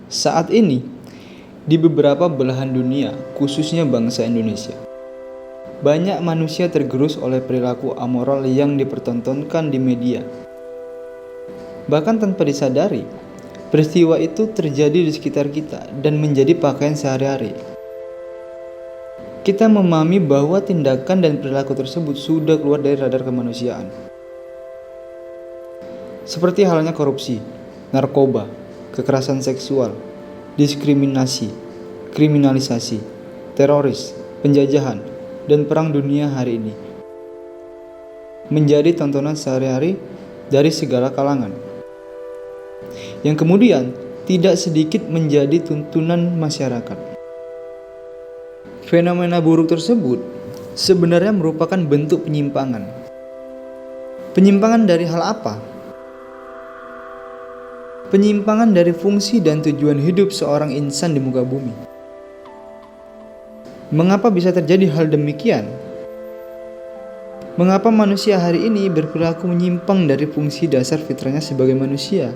Saat ini, di beberapa belahan dunia, khususnya bangsa Indonesia, banyak manusia tergerus oleh perilaku amoral yang dipertontonkan di media. Bahkan tanpa disadari, peristiwa itu terjadi di sekitar kita dan menjadi pakaian sehari-hari. Kita memahami bahwa tindakan dan perilaku tersebut sudah keluar dari radar kemanusiaan. Seperti halnya korupsi, narkoba, kekerasan seksual, diskriminasi, kriminalisasi, teroris, penjajahan, dan perang dunia hari ini menjadi tontonan sehari-hari dari segala kalangan, yang kemudian tidak sedikit menjadi tuntunan masyarakat. Fenomena buruk tersebut sebenarnya merupakan bentuk penyimpangan. Penyimpangan dari hal apa? Penyimpangan dari fungsi dan tujuan hidup seorang insan di muka bumi. Mengapa bisa terjadi hal demikian? Mengapa manusia hari ini berperilaku menyimpang dari fungsi dasar fitrahnya sebagai manusia?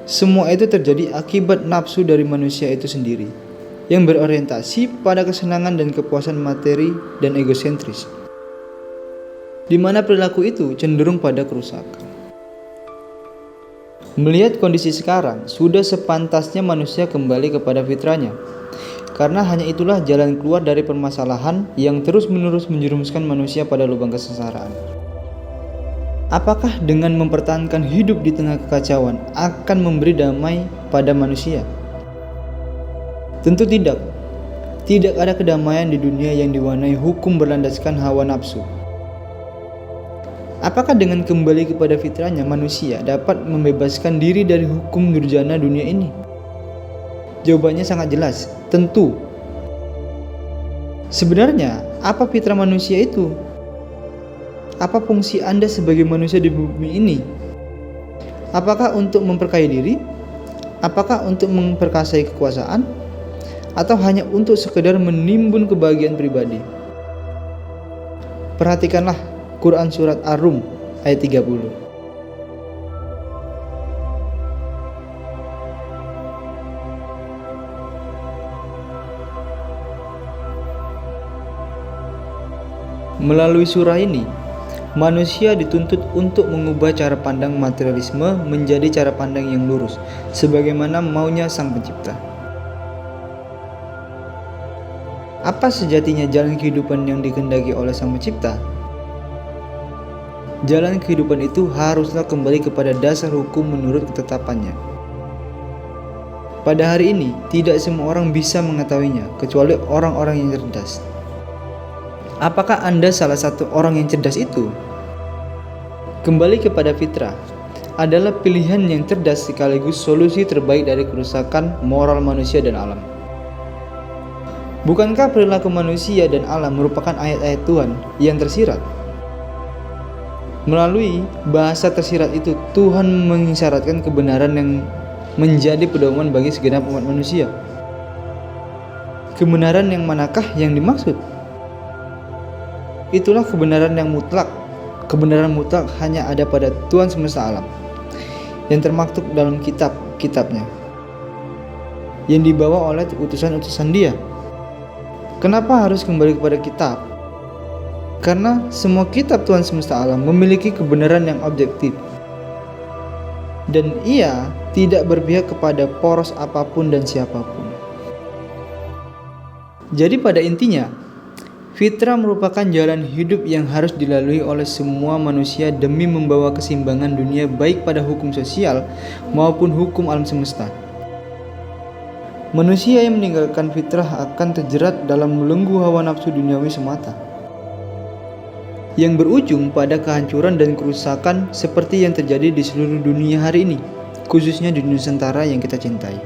Semua itu terjadi akibat nafsu dari manusia itu sendiri, yang berorientasi pada kesenangan dan kepuasan materi dan egosentris, di mana perilaku itu cenderung pada kerusakan. Melihat kondisi sekarang, sudah sepantasnya manusia kembali kepada fitrahnya, karena hanya itulah jalan keluar dari permasalahan yang terus-menerus menjerumuskan manusia pada lubang kesengsaraan. Apakah dengan mempertahankan hidup di tengah kekacauan akan memberi damai pada manusia? Tentu tidak. Tidak ada kedamaian di dunia yang diwarnai hukum berlandaskan hawa nafsu. Apakah dengan kembali kepada fitrahnya manusia dapat membebaskan diri dari hukum durjana dunia ini? Jawabannya sangat jelas, tentu. Sebenarnya, apa fitrah manusia itu? Apa fungsi Anda sebagai manusia di bumi ini? Apakah untuk memperkaya diri? Apakah untuk memperkasai kekuasaan? Atau hanya untuk sekedar menimbun kebahagiaan pribadi? Perhatikanlah Quran Surat Ar-Rum ayat 30. Melalui surah ini, manusia dituntut untuk mengubah cara pandang materialisme menjadi cara pandang yang lurus, sebagaimana maunya Sang Pencipta. Apa sejatinya jalan kehidupan yang dikehendaki oleh Sang Pencipta? Jalan kehidupan itu haruslah kembali kepada dasar hukum menurut ketetapannya. Pada hari ini, tidak semua orang bisa mengetahuinya, kecuali orang-orang yang cerdas. Apakah Anda salah satu orang yang cerdas itu? Kembali kepada fitrah adalah pilihan yang cerdas sekaligus solusi terbaik dari kerusakan moral manusia dan alam. Bukankah perilaku manusia dan alam merupakan ayat-ayat Tuhan yang tersirat? Melalui bahasa tersirat itu, Tuhan mengisyaratkan kebenaran yang menjadi pedoman bagi segenap umat manusia. Kebenaran yang manakah yang dimaksud? Itulah kebenaran yang mutlak. Kebenaran mutlak hanya ada pada Tuhan semesta alam, yang termaktub dalam kitab-kitabnya, yang dibawa oleh utusan-utusan Dia. Kenapa harus kembali kepada kitab? Karena semua kitab Tuhan semesta alam memiliki kebenaran yang objektif, dan ia tidak berpihak kepada poros apapun dan siapapun. Jadi pada intinya, fitrah merupakan jalan hidup yang harus dilalui oleh semua manusia demi membawa keseimbangan dunia baik pada hukum sosial maupun hukum alam semesta. Manusia yang meninggalkan fitrah akan terjerat dalam belenggu hawa nafsu duniawi semata, yang berujung pada kehancuran dan kerusakan seperti yang terjadi di seluruh dunia hari ini, khususnya di Nusantara yang kita cintai.